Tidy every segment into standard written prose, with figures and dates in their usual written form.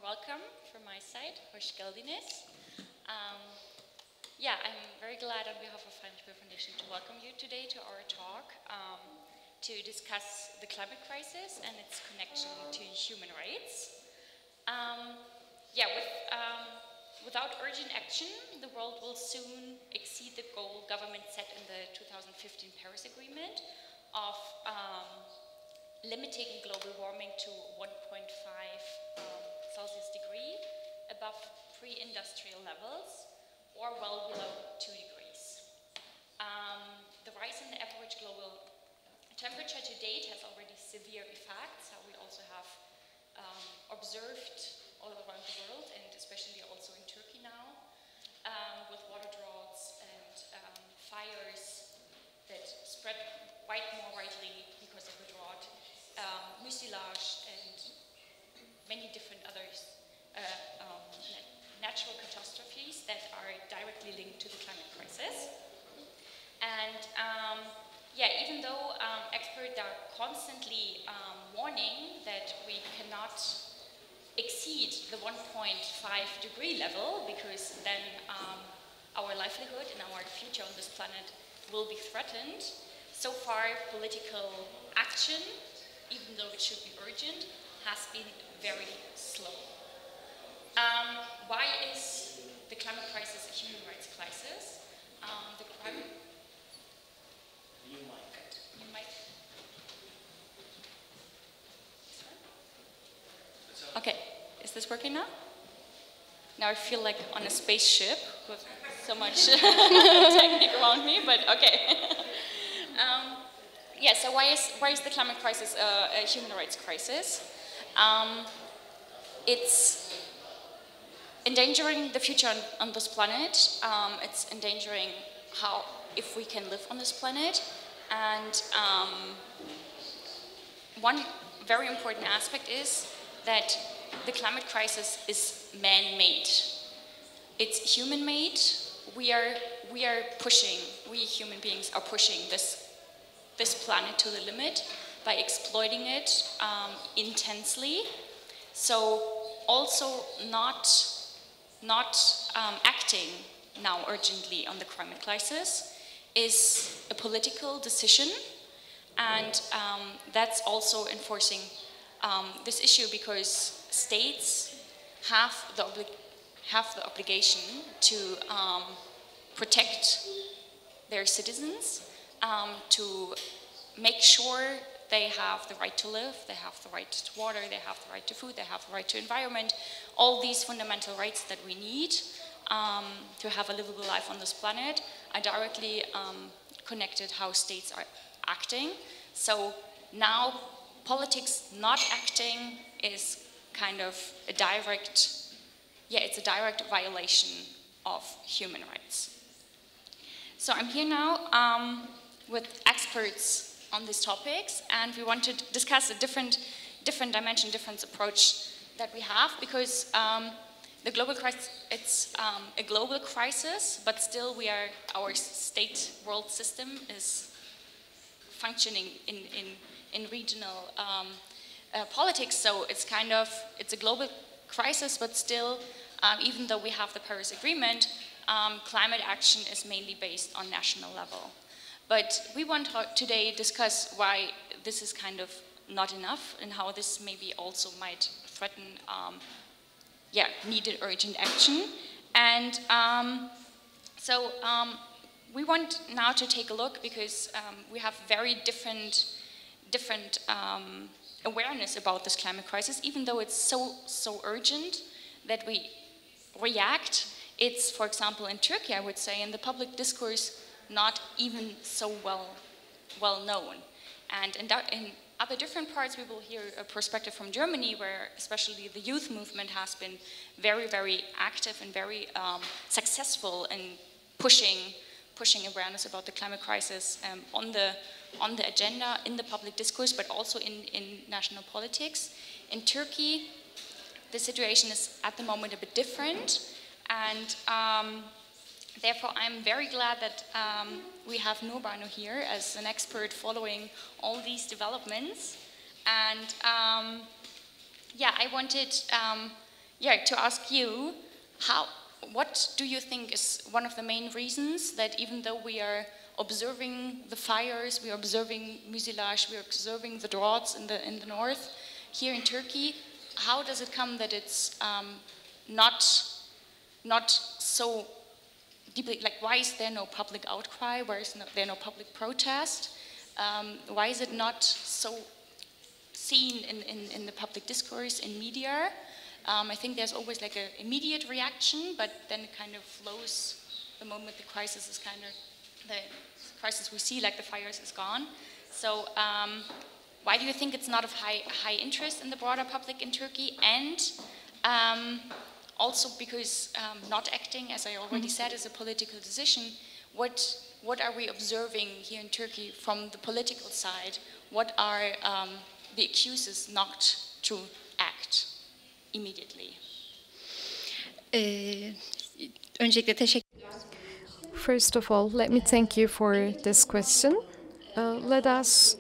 welcome from my side. Hoş geldiniz. Yeah, I'm very glad on behalf of Financial Foundation to welcome you today to our talk to discuss the climate crisis and its connection to human rights. Without urgent action, the world will soon exceed the goal government set in the 2015 Paris Agreement of limiting global warming to 1.5 Celsius degree above pre-industrial levels or well below 2 degrees. The rise in the average global temperature to date has already severe effects. So we also have observed all around the world, and especially also in Turkey now, with water droughts and fires that spread quite more widely because of the drought, mucilage and many different other natural catastrophes that are directly linked to the climate crisis. And even though experts are constantly warning that we cannot exceed the 1.5 degree level, because then our livelihood and our future on this planet will be threatened. So far, political action, even though it should be urgent, has been very slow. Why is the climate crisis a human rights crisis? The climate... You might. Okay, is this working now? Now I feel like on a spaceship with so much technique around me, but okay. So why is the climate crisis a human rights crisis? It's endangering the future on this planet. It's endangering if we can live on this planet. And one very important aspect is that the climate crisis is man-made. It's human-made. We human beings are pushing this planet to the limit by exploiting it intensely. So also not acting now urgently on the climate crisis is a political decision, and that's also enforcing this issue, because states have the obligation to protect their citizens, to make sure they have the right to live, they have the right to water, they have the right to food, they have the right to environment, all these fundamental rights that we need to have a livable life on this planet are directly connected how states are acting. So now politics not acting is kind of a direct violation of human rights. So I'm here now with experts on these topics, and we want to discuss a different dimension, different approach that we have, because the global crisis, it's a global crisis, but still our state world system is functioning in regional politics. So it's a global crisis, but still, even though we have the Paris Agreement, climate action is mainly based on national level. But we want to today discuss why this is kind of not enough, and how this maybe also might threaten needed urgent action. And we want now to take a look, because we have very different awareness about this climate crisis. Even though it's so urgent that we react, it's, for example, in Turkey, I would say, in the public discourse, not even so well known. And in other different parts, we will hear a perspective from Germany, where especially the youth movement has been very, very active and very successful in pushing awareness about the climate crisis on the agenda, in the public discourse, but also in national politics. In Turkey, the situation is at the moment a bit different, and therefore, I'm very glad that we have Banu here as an expert following all these developments. And I wanted yeah, to ask you, what do you think is one of the main reasons that even though we are observing the fires, we are observing mucilage, we are observing the droughts in the north, here in Turkey, how does it come that it's not so deeply, like why is there no public outcry, why is there no public protest, why is it not so seen in the public discourse, in media? I think there's always like an immediate reaction, but then it kind of flows the moment the crisis is the crisis we see, like the fires, is gone. So why do you think it's not of high interest in the broader public in Turkey? And also because not acting, as I already said, is a political decision, what are we observing here in Turkey from the political side? What are the excuses not to act immediately? Öncelikle teşekkür. First of all, let me thank you for this question. Let us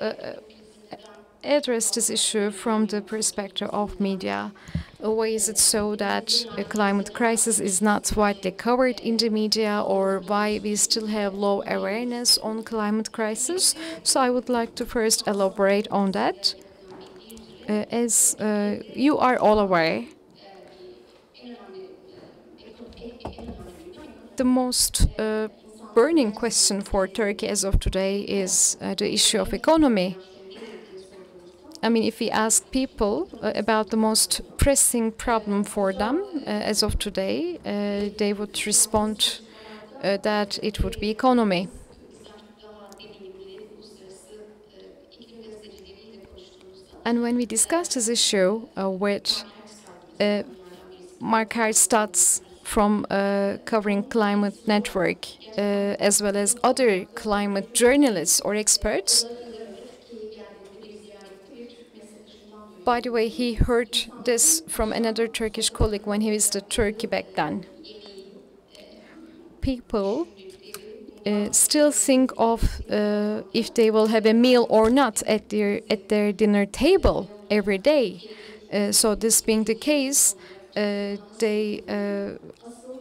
address this issue from the perspective of media. Why is it so that a climate crisis is not widely covered in the media, or why we still have low awareness on climate crisis? So I would like to first elaborate on that. As you are all aware, the most burning question for Turkey as of today is the issue of economy. I mean, if we ask people about the most pressing problem for them as of today, they would respond that it would be economy. And when we discussed this issue with Mark Harstad's from Covering Climate Network, as well as other climate journalists or experts. By the way, he heard this from another Turkish colleague when he visited Turkey back then. People still think of if they will have a meal or not at their dinner table every day. So this being the case, they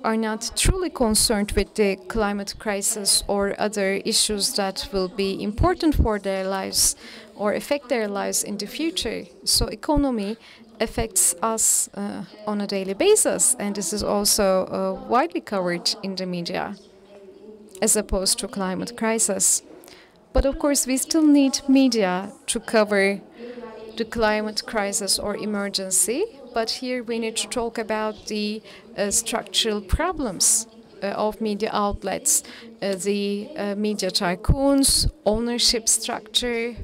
are not truly concerned with the climate crisis or other issues that will be important for their lives or affect their lives in the future. So economy affects us on a daily basis, and this is also widely covered in the media as opposed to climate crisis. But of course, we still need media to cover the climate crisis or emergency. But here we need to talk about the structural problems of media outlets, the media tycoons, ownership structure.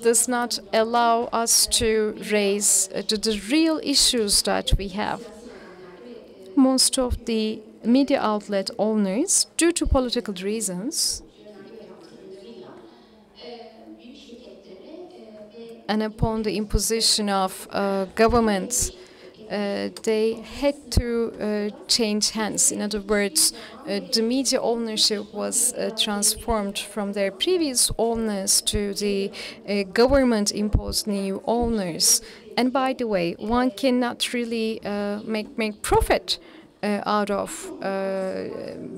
Does not allow us to raise the real issues that we have. Most of the media outlet owners, due to political reasons, and upon the imposition of governments, they had to change hands. In other words, the media ownership was transformed from their previous owners to the government-imposed new owners. And by the way, one cannot really make profit out of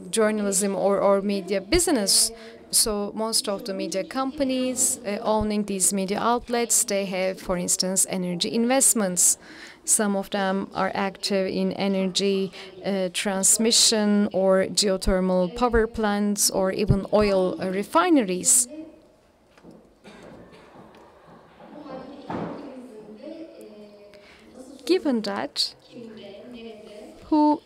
journalism or media business. So most of the media companies owning these media outlets, they have, for instance, energy investments. Some of them are active in energy transmission or geothermal power plants or even oil refineries. Given that, who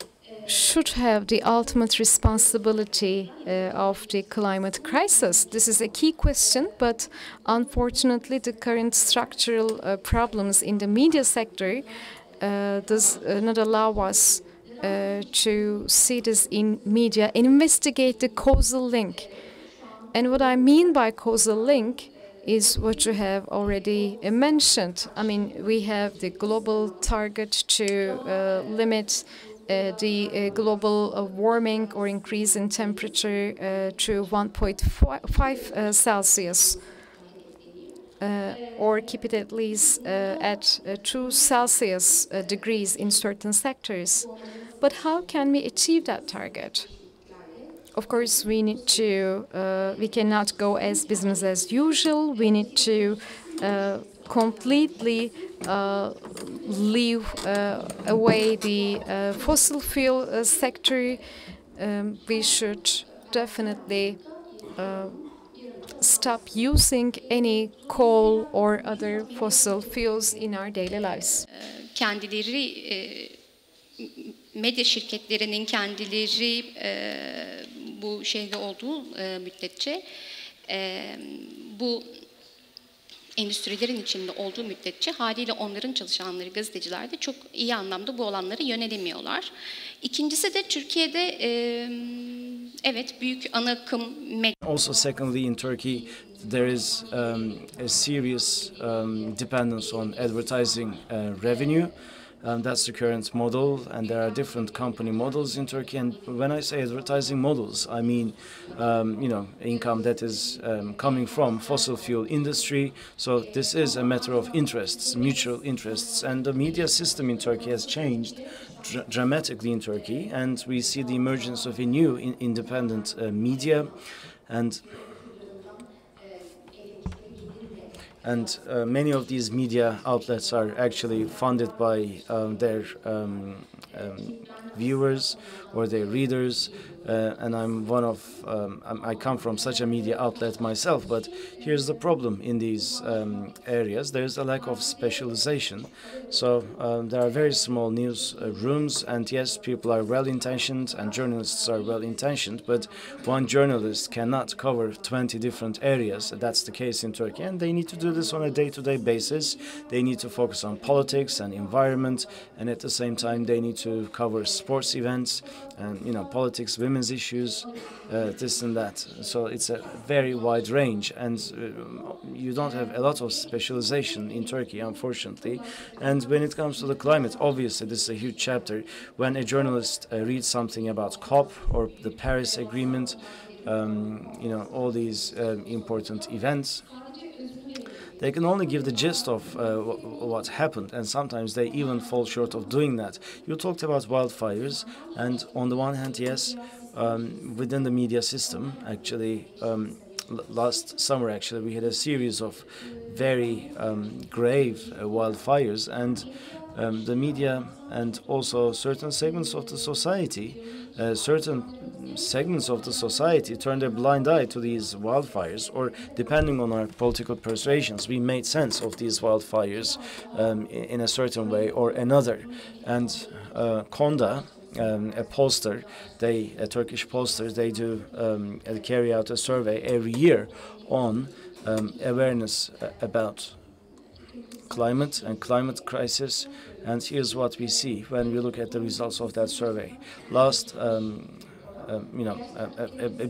should have the ultimate responsibility of the climate crisis? This is a key question, but unfortunately the current structural problems in the media sector does not allow us to see this in media and investigate the causal link. And what I mean by causal link is what you have already mentioned. I mean, we have the global target to limit the global warming or increase in temperature to 1.5 Celsius. or keep it at least at 2 Celsius degrees in certain sectors. But how can we achieve that target? Of course, we need to, we cannot go as business as usual. We need to completely leave away the fossil fuel sector. We should definitely stop using any coal or other fossil fuels in our daily lives. Kendileri medya şirketlerinin kendileri bu şeyde olduğu müddetçe bu endüstrilerin içinde olduğu müddetçe haliyle onların çalışanları, gazeteciler de çok iyi anlamda bu alanlara yönelemiyorlar. İkincisi de Türkiye'de evet büyük ana akım medya. Also, secondly, in Turkey, there is a serious dependence on advertising revenue. That's the current model, and there are different company models in Turkey. And when I say advertising models, I mean, income that is coming from fossil fuel industry. So this is a matter of interests, mutual interests. And the media system in Turkey has changed dramatically in Turkey, and we see the emergence of a new independent media, and many of these media outlets are actually funded by their viewers or their readers. And I'm one of, I come from such a media outlet myself, but here's the problem in these areas. There's a lack of specialization. So there are very small news rooms, and yes, people are well-intentioned and journalists are well-intentioned, but one journalist cannot cover 20 different areas. That's the case in Turkey, and they need to do this on a day-to-day basis. They need to focus on politics and environment, and at the same time they need to cover sports events and politics, women's issues, this and that. So it's a very wide range, and you don't have a lot of specialization in Turkey, unfortunately. And when it comes to the climate, obviously this is a huge chapter. When a journalist reads something about COP or the Paris Agreement, all these important events, they can only give the gist of what happened, and sometimes they even fall short of doing that. You talked about wildfires, and on the one hand, yes, within the media system, actually, last summer, actually, we had a series of very grave wildfires, and the media and also certain segments of the society, turned a blind eye to these wildfires, or depending on our political persuasions, we made sense of these wildfires in a certain way or another. And Konda, a pollster, a Turkish pollster, they do carry out a survey every year on awareness about climate and climate crisis, and here's what we see when we look at the results of that survey. Last, a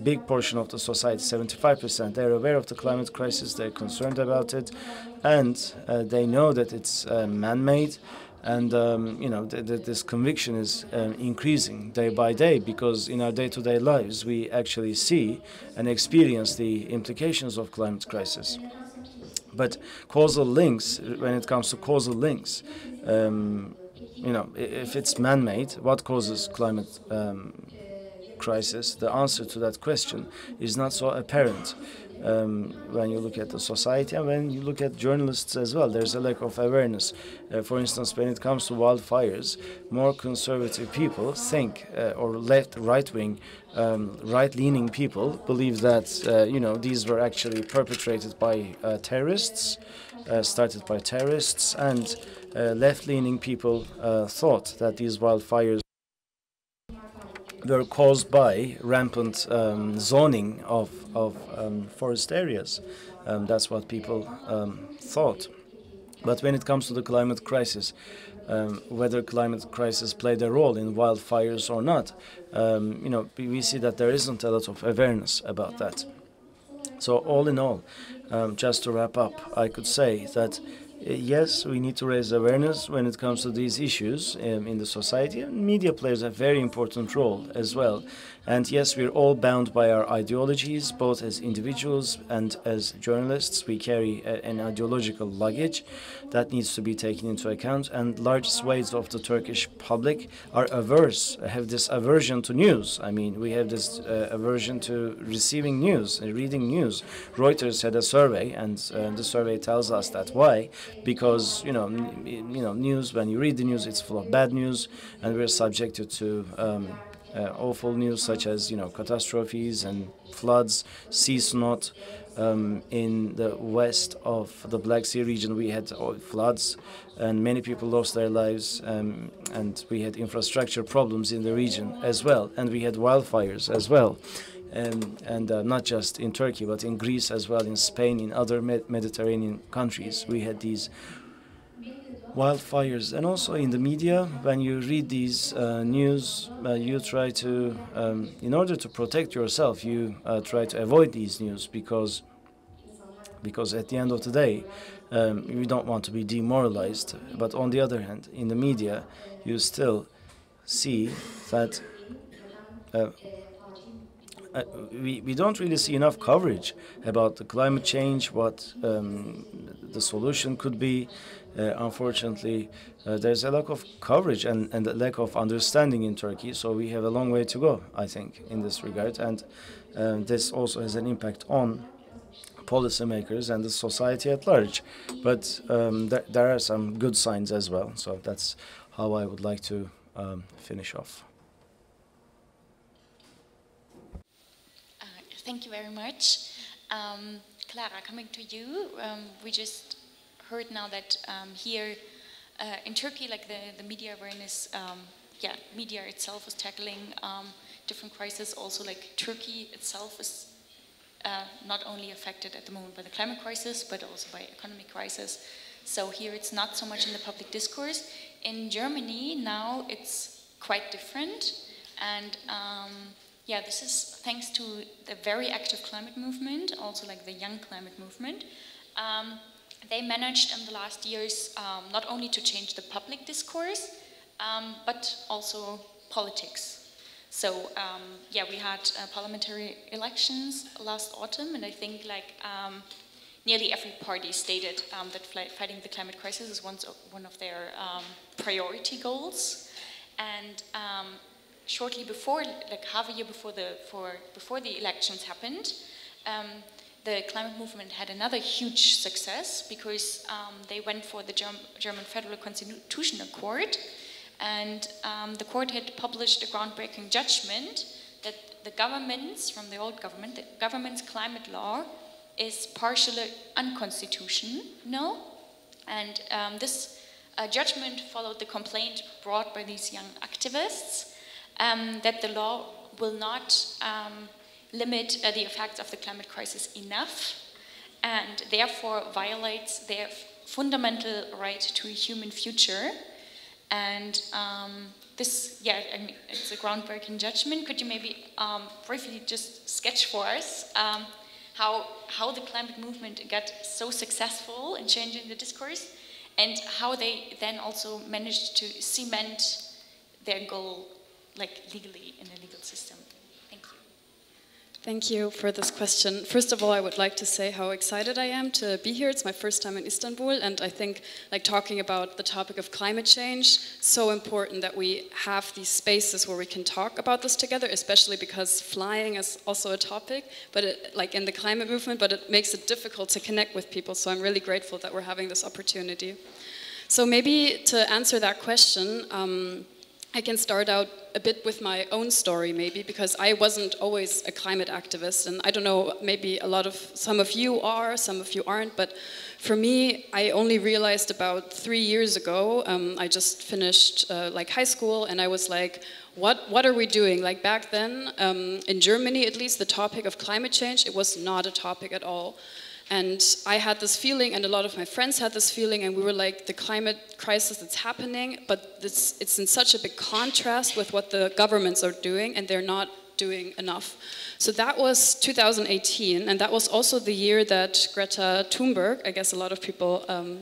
big portion of the society, 75%, they're aware of the climate crisis, they're concerned about it, and they know that it's man-made. And this conviction is increasing day by day, because in our day-to-day lives we actually see and experience the implications of climate crisis. But causal links, when it comes to causal links, if it's man-made, what causes climate crisis? The answer to that question is not so apparent. When you look at the society and when you look at journalists as well, there's a lack of awareness. For instance, when it comes to wildfires, more conservative people think, or right-wing, right-leaning people believe that, these were actually perpetrated by terrorists, started by terrorists, and left-leaning people thought that these wildfires were caused by rampant zoning of forest areas. That's what people thought. But when it comes to the climate crisis, whether climate crisis played a role in wildfires or not, we see that there isn't a lot of awareness about that. So all in all, just to wrap up, I could say that yes, we need to raise awareness when it comes to these issues in the society. And media plays a very important role as well. And yes, we're all bound by our ideologies, both as individuals and as journalists. We carry an ideological luggage that needs to be taken into account. And large swathes of the Turkish public are have this aversion to news. I mean, we have this aversion to receiving news and reading news. Reuters had a survey, and the survey tells us that. Why? Because news. When you read the news, it's full of bad news, and we're subjected to awful news such as catastrophes and floods. Cease not. In the west of the Black Sea region, we had floods, and many people lost their lives, and we had infrastructure problems in the region as well, and we had wildfires as well, and not just in Turkey, but in Greece as well, in Spain, in other Mediterranean countries, we had these wildfires. And also in the media, when you read these news, you try to, in order to protect yourself, you try to avoid these news because at the end of the day, you don't want to be demoralized. But on the other hand, in the media, you still see that we don't really see enough coverage about the climate change, what the solution could be. Unfortunately, there's a lack of coverage and a lack of understanding in Turkey, so we have a long way to go, I think, in this regard. And this also has an impact on policymakers and the society at large. But there are some good signs as well, so that's how I would like to finish off. Thank you very much. Clara, coming to you, we just heard now that here in Turkey, like the media awareness, media itself is tackling different crises. Also, like Turkey itself is not only affected at the moment by the climate crisis, but also by economic crisis. So here it's not so much in the public discourse. In Germany now it's quite different, and this is thanks to the very active climate movement, also like the young climate movement. They managed in the last years not only to change the public discourse, but also politics. So we had parliamentary elections last autumn, and I think nearly every party stated that fighting the climate crisis is one of their priority goals. And shortly before, like half a year before the elections happened, the climate movement had another huge success because they went for the German Federal Constitutional Court, and the court had published a groundbreaking judgment that the government's, from the old government, the government's climate law is partially unconstitutional, and this judgment followed the complaint brought by these young activists that the law will not limit the effects of the climate crisis enough, and therefore violates their fundamental right to a human future. And it's a groundbreaking judgment. Could you maybe briefly just sketch for us how the climate movement got so successful in changing the discourse, and how they then also managed to cement their goal legally in the legal system? Thank you. Thank you for this question. First of all, I would like to say how excited I am to be here. It's my first time in Istanbul, and I think talking about the topic of climate change, so important that we have these spaces where we can talk about this together, especially because flying is also a topic, but in the climate movement, but it makes it difficult to connect with people. So I'm really grateful that we're having this opportunity. So maybe to answer that question, I can start out a bit with my own story, maybe, because I wasn't always a climate activist, and I don't know, maybe some of you are, some of you aren't, but for me, I only realized about 3 years ago. I just finished high school, and I was like, what are we doing? Back then, in Germany at least, the topic of climate change, it was not a topic at all. And I had this feeling, and a lot of my friends had this feeling, and we were like, the climate crisis that's happening, but it's in such a big contrast with what the governments are doing, and they're not doing enough. So that was 2018, and that was also the year that Greta Thunberg, I guess a lot of people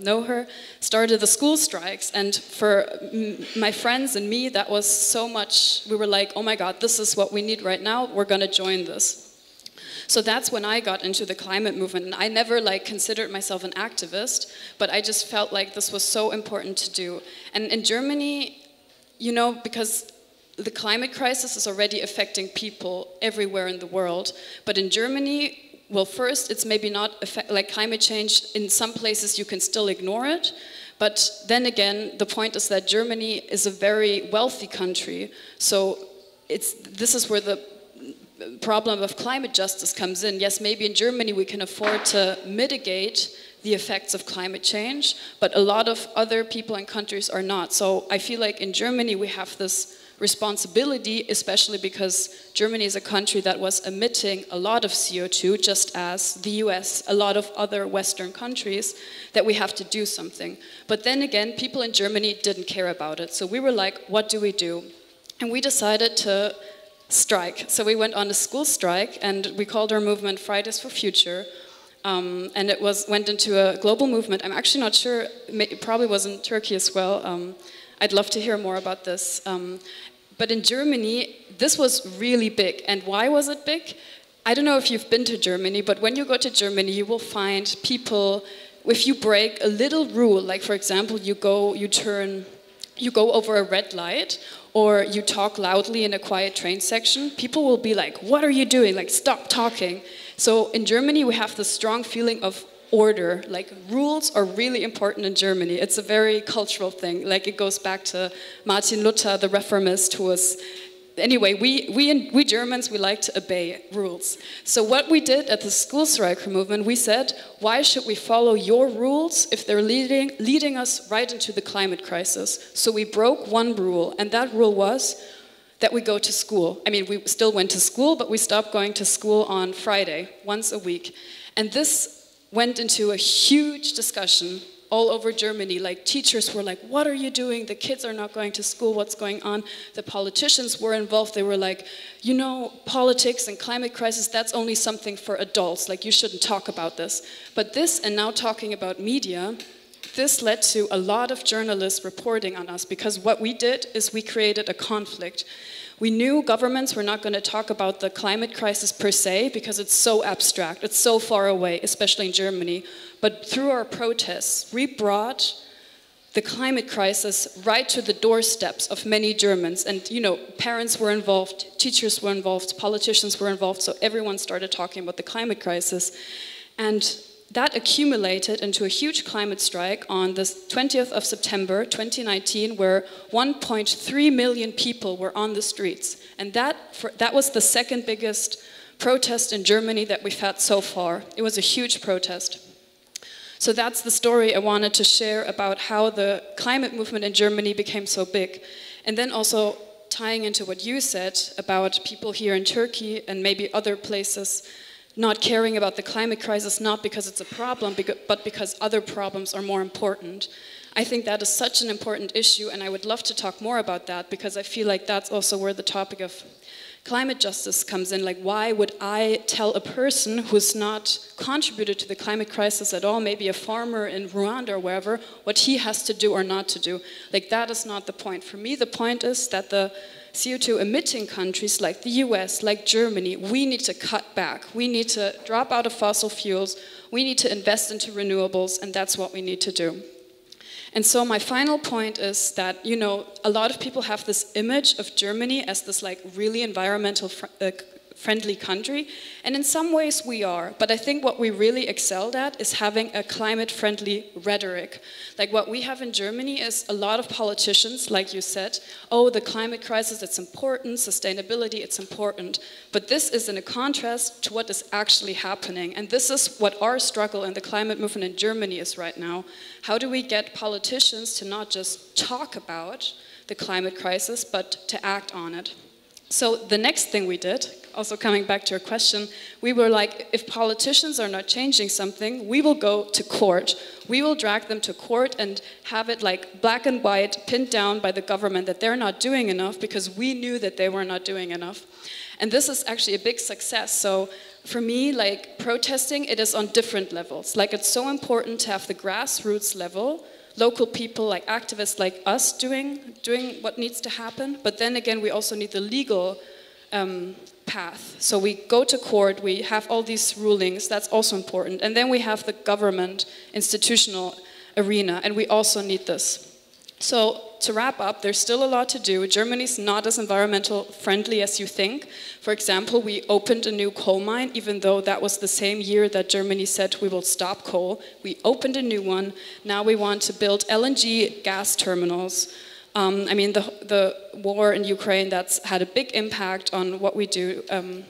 know her, started the school strikes. And for my friends and me, that was so much, we were like, oh my God, this is what we need right now, we're gonna join this. So that's when I got into the climate movement, and I never considered myself an activist, but I just felt like this was so important to do. And in Germany, you know, because the climate crisis is already affecting people everywhere in the world, but in Germany, well, first, it's maybe not like climate change. In some places, you can still ignore it, but then again, the point is that Germany is a very wealthy country, so this is where the problem of climate justice comes in. Yes, maybe in Germany we can afford to mitigate the effects of climate change, but a lot of other people and countries are not. So I feel like in Germany we have this responsibility, especially because Germany is a country that was emitting a lot of CO2, just as the US, a lot of other Western countries, that we have to do something. But then again, people in Germany didn't care about it. So we were like, what do we do? And we decided to strike. So we went on a school strike, and we called our movement Fridays for Future. And it went into a global movement. I'm actually not sure, it probably was in Turkey as well. I'd love to hear more about this. But in Germany, this was really big. And why was it big? I don't know if you've been to Germany, but when you go to Germany, you will find people, if you break a little rule, like for example, you go over a red light, or you talk loudly in a quiet train section, people will be like, what are you doing? Like, stop talking. So in Germany, we have this strong feeling of order. Like, rules are really important in Germany. It's a very cultural thing. Like, it goes back to Martin Luther, the reformist, who was... Anyway, we Germans, we like to obey rules. So what we did at the school strike movement, we said, why should we follow your rules if they're leading us right into the climate crisis? So we broke one rule, and that rule was that we go to school. I mean, we still went to school, but we stopped going to school on Friday, once a week. And this went into a huge discussion all over Germany. Like, teachers were like, what are you doing? The kids are not going to school, what's going on? The politicians were involved. They were like, you know, politics and climate crisis, that's only something for adults. Like, you shouldn't talk about this. But this, and now talking about media, this led to a lot of journalists reporting on us, because what we did is we created a conflict. We knew governments were not going to talk about the climate crisis per se, because it's so abstract, it's so far away, especially in Germany. But through our protests, we brought the climate crisis right to the doorsteps of many Germans. And, you know, parents were involved, teachers were involved, politicians were involved, so everyone started talking about the climate crisis. And that accumulated into a huge climate strike on the 20th of September 2019, where 1.3 million people were on the streets. And that was the second biggest protest in Germany that we've had so far. It was a huge protest. So that's the story I wanted to share about how the climate movement in Germany became so big. And then also tying into what you said about people here in Turkey and maybe other places not caring about the climate crisis, not because it's a problem, but because other problems are more important. I think that is such an important issue, and I would love to talk more about that, because I feel like that's also where the topic of climate justice comes in. Like, why would I tell a person who's not contributed to the climate crisis at all, maybe a farmer in Rwanda or wherever, what he has to do or not to do? Like, that is not the point. For me, the point is that the CO2 emitting countries like the US, like Germany, we need to cut back. We need to drop out of fossil fuels. We need to invest into renewables, and that's what we need to do. And so my final point is that, you know, a lot of people have this image of Germany as this like really environmental friendly country, and in some ways we are, but I think what we really excelled at is having a climate-friendly rhetoric. Like, what we have in Germany is a lot of politicians, like you said, oh, the climate crisis, it's important, sustainability, it's important, but this is in a contrast to what is actually happening, and this is what our struggle in the climate movement in Germany is right now. How do we get politicians to not just talk about the climate crisis, but to act on it? So the next thing we did, also coming back to your question, we were like, if politicians are not changing something, we will go to court. We will drag them to court and have it like black and white, pinned down by the government that they're not doing enough, because we knew that they were not doing enough. And this is actually a big success. So for me, like protesting, it is on different levels. Like it's so important to have the grassroots level, local people like activists like us doing what needs to happen. But then again, we also need the legal path. So we go to court, we have all these rulings, that's also important. And then we have the government institutional arena, and we also need this. So to wrap up, there's still a lot to do. Germany's not as environmental friendly as you think. For example, we opened a new coal mine, even though that was the same year that Germany said we will stop coal. We opened a new one. Now we want to build LNG gas terminals. I mean, the war in Ukraine, that's had a big impact on what we do,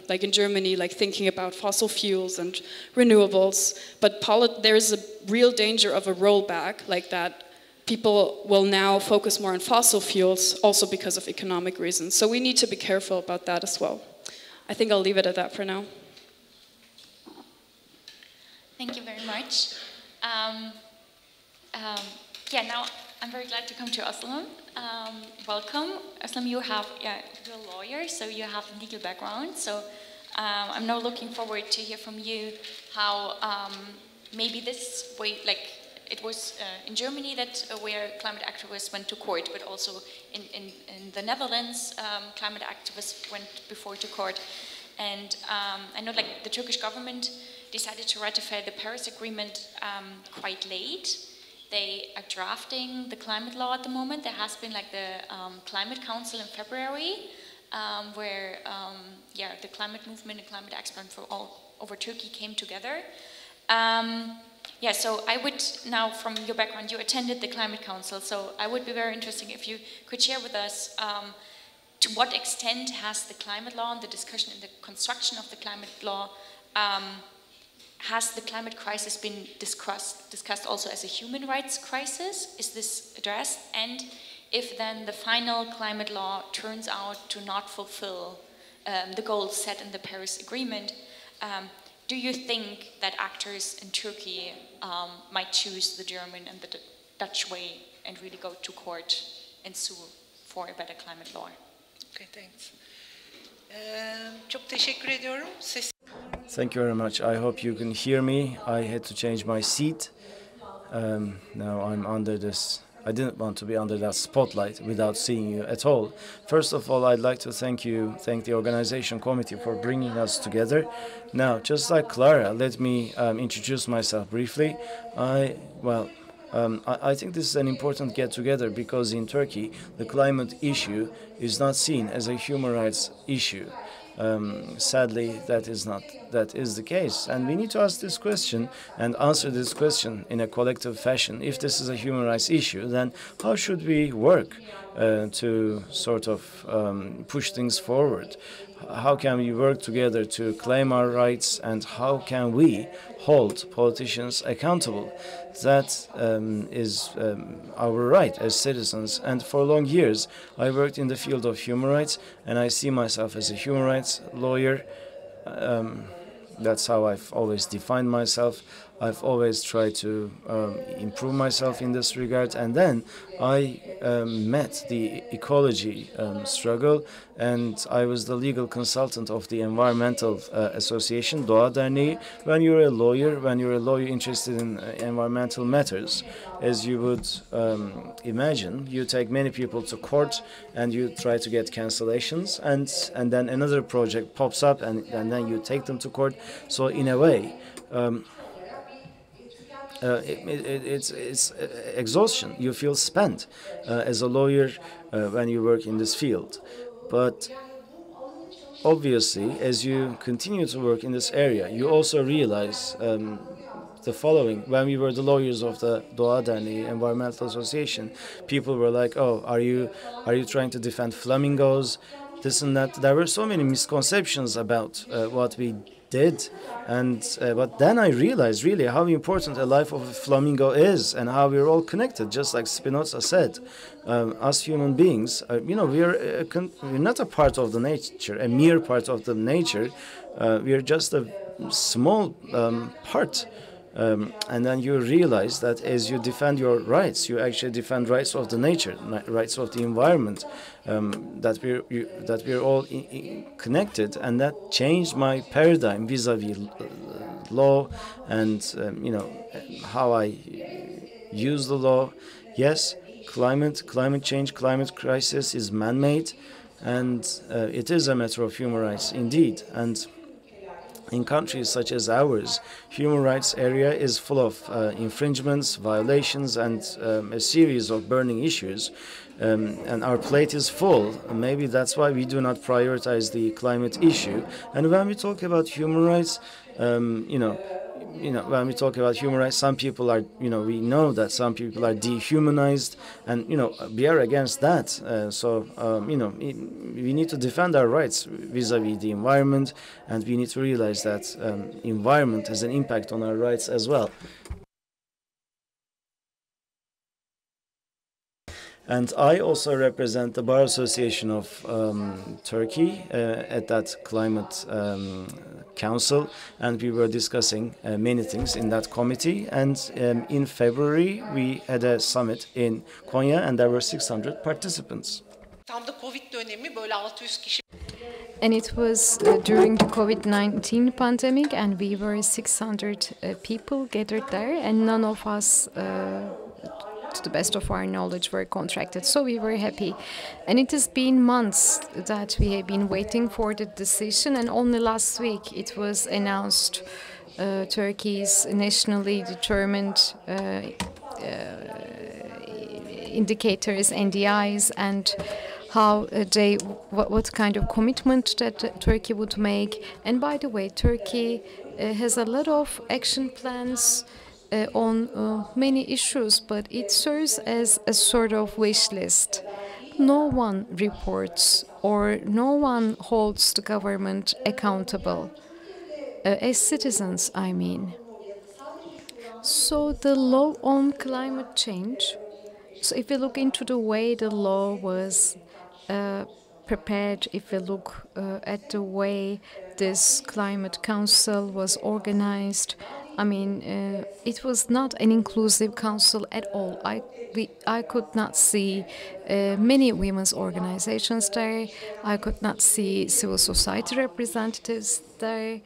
like in Germany, like thinking about fossil fuels and renewables. But there's a real danger of a rollback like that. People will now focus more on fossil fuels, also because of economic reasons. So we need to be careful about that as well. I think I'll leave it at that for now. Thank you very much. Yeah, now I'm very glad to come to Özlem. Welcome. Özlem, you're a lawyer, so you have a legal background. So I'm now looking forward to hear from you how maybe this way, like it was in Germany that where climate activists went to court, but also in the Netherlands, climate activists went before to court. And I know like the Turkish government decided to ratify the Paris Agreement quite late. They are drafting the climate law at the moment. There has been like the Climate Council in February, where the climate movement and climate experts from all over Turkey came together. So I would now, from your background, you attended the Climate Council, so I would be very interested if you could share with us to what extent has the climate law and the discussion and the construction of the climate law has the climate crisis been discussed also as a human rights crisis? Is this addressed? And if then the final climate law turns out to not fulfill the goals set in the Paris Agreement, do you think that actors in Turkey might choose the German and the Dutch way and really go to court and sue for a better climate law? Okay, thanks. Çok teşekkür ediyorum. Thank you very much. I hope you can hear me. I had to change my seat. Now I'm under this. I didn't want to be under that spotlight without seeing you at all. First of all, I'd like to thank the organization committee for bringing us together. Now, just like Clara, let me introduce myself briefly. I think this is an important get-together because in Turkey, the climate issue is not seen as a human rights issue. Sadly, that is the case, and we need to ask this question and answer this question in a collective fashion. If this is a human rights issue, then how should we work to sort of push things forward? How can we work together to claim our rights, and how can we hold politicians accountable? That is our right as citizens. And for long years, I worked in the field of human rights, and I see myself as a human rights lawyer. That's how I've always defined myself. I've always tried to improve myself in this regard. And then I met the ecology struggle, and I was the legal consultant of the environmental association, Doğa, Derneği. When you're a lawyer interested in environmental matters, as you would imagine, you take many people to court and you try to get cancellations, and then another project pops up, and then you take them to court. So in a way, it's exhaustion. You feel spent as a lawyer when you work in this field. But obviously, as you continue to work in this area, you also realize the following. When we were the lawyers of the Doğa Derneği Environmental Association, people were like, "Oh, are you trying to defend flamingos?" This and that. There were so many misconceptions about what we did, and but then I realized really how important a life of a flamingo is, and how we're all connected. Just like Spinoza said, us human beings, we're not a part of the nature, a mere part of the nature. We are just a small part And then you realize that as you defend your rights, you actually defend rights of the nature, rights of the environment, that we're all connected, and that changed my paradigm vis-a-vis law and how I use the law. Yes, climate change, climate crisis is man-made, and it is a matter of human rights indeed. And in countries such as ours, human rights area is full of infringements, violations, and a series of burning issues. And our plate is full. Maybe that's why we do not prioritize the climate issue. And when we talk about human rights, when we talk about human rights, some people are, we know that some people are dehumanized, and, we are against that. We need to defend our rights vis-a-vis the environment, and we need to realize that environment has an impact on our rights as well. And I also represent the Bar Association of Turkey at that climate council, and we were discussing many things in that committee. And in February, we had a summit in Konya, and there were 600 participants. Tam da Covid dönemi böyle 600 kişi. And it was during the COVID-19 pandemic, and we were 600 people gathered there, and none of us, to the best of our knowledge, were contracted. So we were happy. And it has been months that we have been waiting for the decision, and only last week it was announced Turkey's nationally determined indicators, NDIs, and how what kind of commitment that Turkey would make. And by the way, Turkey has a lot of action plans on many issues, but it serves as a sort of wish list. No one reports or no one holds the government accountable, as citizens, I mean. So the law on climate change, so if we look into the way the law was prepared, if we look at the way this climate council was organized, I mean, it was not an inclusive council at all. I could not see many women's organizations there. I could not see civil society representatives there.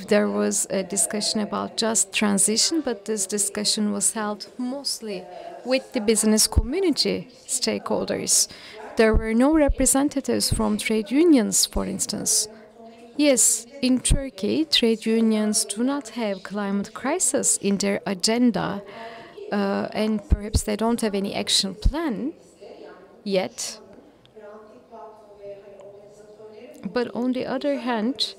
There was a discussion about just transition, but this discussion was held mostly with the business community stakeholders. There were no representatives from trade unions, for instance. Yes, in Turkey, trade unions do not have climate crisis in their agenda, and perhaps they don't have any action plan yet. But on the other hand,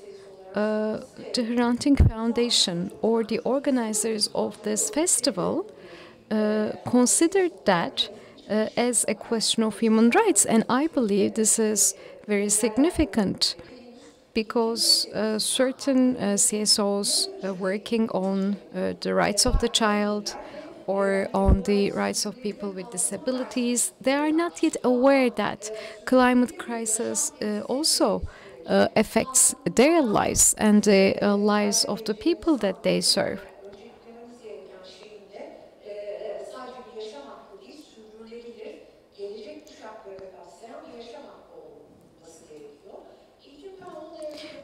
the Hrant Dink Foundation or the organizers of this festival considered that as a question of human rights, and I believe this is very significant, because certain CSOs working on the rights of the child or on the rights of people with disabilities, they are not yet aware that climate crisis also affects their lives and the lives of the people that they serve.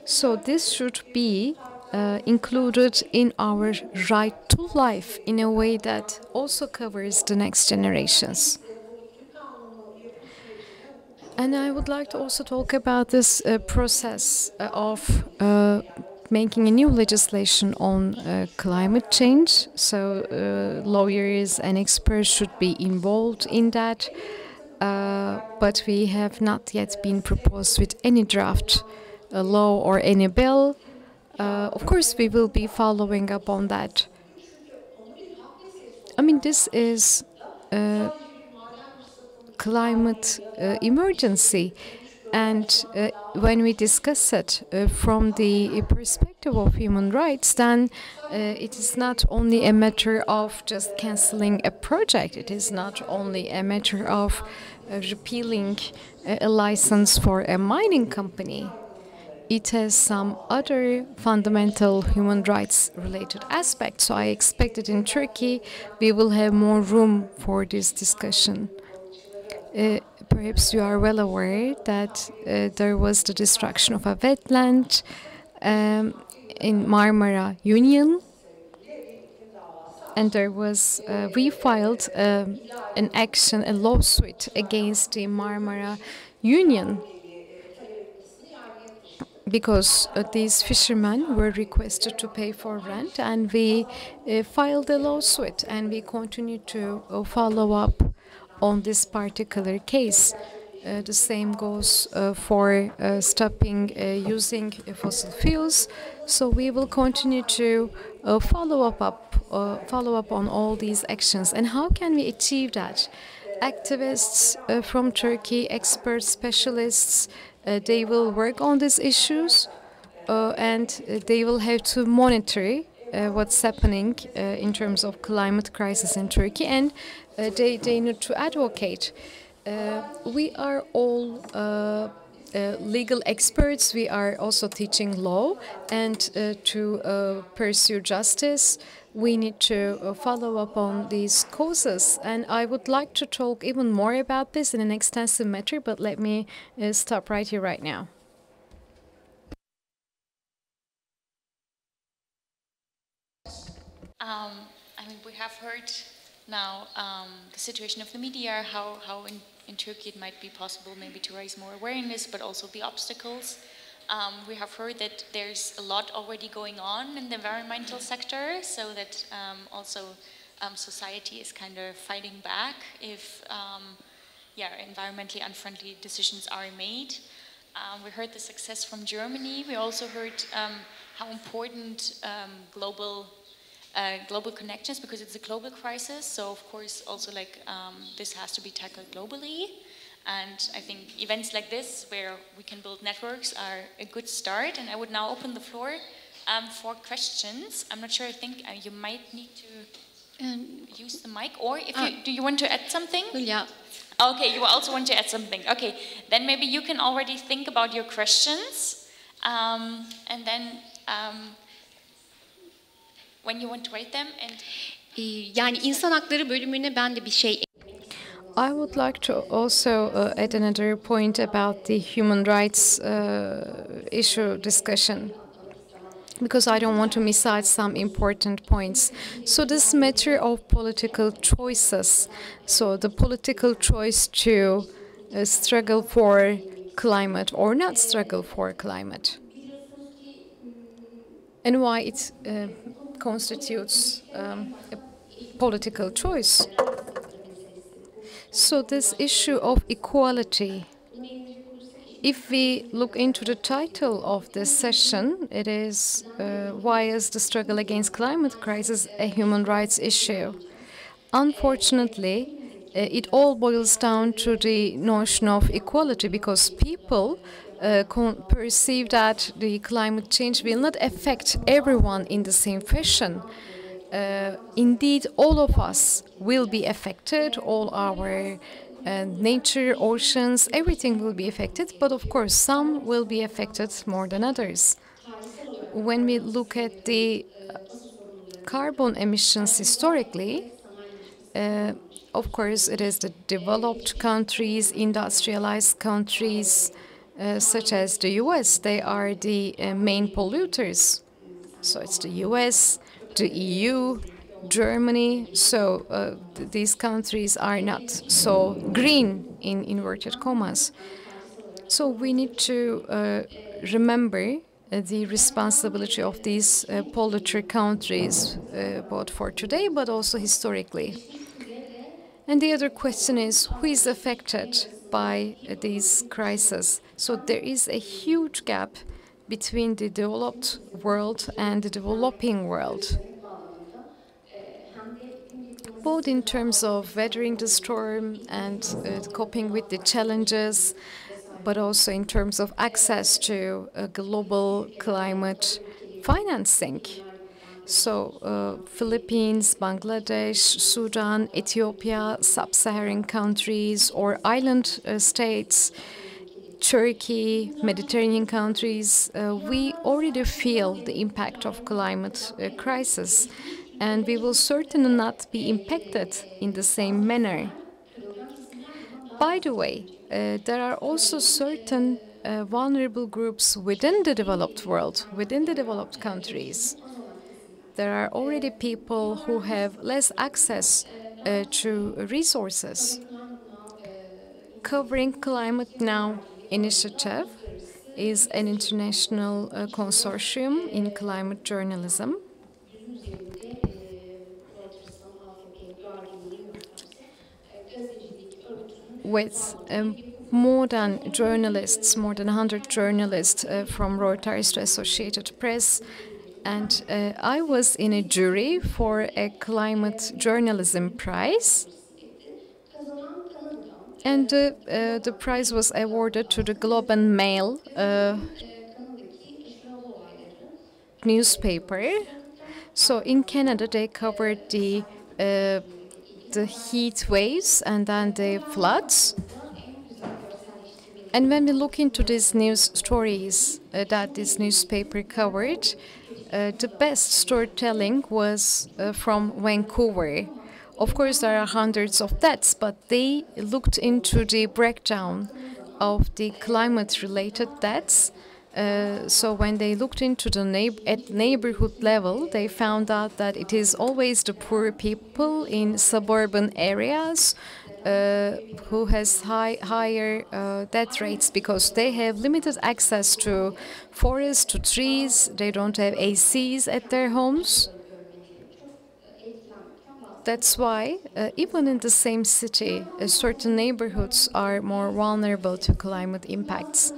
So this should be included in our right to life in a way that also covers the next generations. And I would like to also talk about this process of making a new legislation on climate change. So lawyers and experts should be involved in that, but we have not yet been proposed with any draft law or any bill. Of course, we will be following up on that. I mean, this is climate emergency, and when we discuss it from the perspective of human rights, then it is not only a matter of just canceling a project. It is not only a matter of repealing a license for a mining company. it has some other fundamental human rights related aspects. So I expect that in Turkey we will have more room for this discussion. Perhaps you are well aware that there was the destruction of a wetland in Marmara Union, and there was we filed an action, a lawsuit against the Marmara Union because these fishermen were requested to pay for rent, and we filed a lawsuit, and we continue to follow up on this particular case. The same goes for stopping using fossil fuels. So we will continue to follow up on all these actions. And how can we achieve that? Activists from Turkey, experts, specialists, they will work on these issues, and they will have to monitor what's happening in terms of climate crisis in Turkey, and they need to advocate. We are all legal experts. We are also teaching law, and to pursue justice, we need to follow up on these causes. And I would like to talk even more about this in an extensive matter, but let me stop right here, right now. I mean, we have heard now the situation of the media, how in Turkey it might be possible maybe to raise more awareness, but also the obstacles. We have heard that there's a lot already going on in the environmental sector, so that also society is kind of fighting back if environmentally unfriendly decisions are made. We heard the success from Germany. We also heard how important global connections, because it's a global crisis. So of course also like this has to be tackled globally. And I think events like this, where we can build networks, are a good start. And I would now open the floor for questions. I'm not sure, I think you might need to use the mic, or if do you want to add something? Yeah. Okay, you also want to add something. Okay, then maybe you can already think about your questions. And then when you want to write them. And Yani insan hakları bölümüne ben de bir şey. I would like to also add another point about the human rights issue discussion, because I don't want to miss out some important points. So this matter of political choices, so the political choice to struggle for climate or not struggle for climate, and why it constitutes a political choice. So this issue of equality, if we look into the title of this session, it is why is the struggle against climate crisis a human rights issue? Unfortunately, it all boils down to the notion of equality, because people perceive that the climate change will not affect everyone in the same fashion. Indeed, all of us will be affected, all our nature, oceans, everything will be affected, but of course some will be affected more than others. When we look at the carbon emissions historically, of course it is the developed countries, industrialized countries, such as the US, they are the main polluters. So it's the US, the EU, Germany, so these countries are not so green in inverted commas. So we need to remember the responsibility of these polluter countries, both for today but also historically. And the other question is, who is affected by these crises? So there is a huge gap between the developed world and the developing world, both in terms of weathering the storm and coping with the challenges, but also in terms of access to global climate financing. So Philippines, Bangladesh, Sudan, Ethiopia, sub-Saharan countries or island states, Turkey, Mediterranean countries, we already feel the impact of climate crisis, and we will certainly not be impacted in the same manner. By the way, there are also certain vulnerable groups within the developed world, within the developed countries. There are already people who have less access to resources. Covering Climate Now initiative is an international consortium in climate journalism. With more than 100 journalists from Reuters to Associated Press. And I was in a jury for a climate journalism prize. And the prize was awarded to the Globe and Mail newspaper. So in Canada, they covered the heat waves and then the floods. And when we look into these news stories that this newspaper covered, the best storytelling was from Vancouver. Of course, there are hundreds of deaths, but they looked into the breakdown of the climate-related deaths. So when they looked into the neighborhood level, they found out that it is always the poor people in suburban areas who has higher death rates because they have limited access to forests, to trees. They don't have ACs at their homes. That's why, even in the same city, certain neighborhoods are more vulnerable to climate impacts.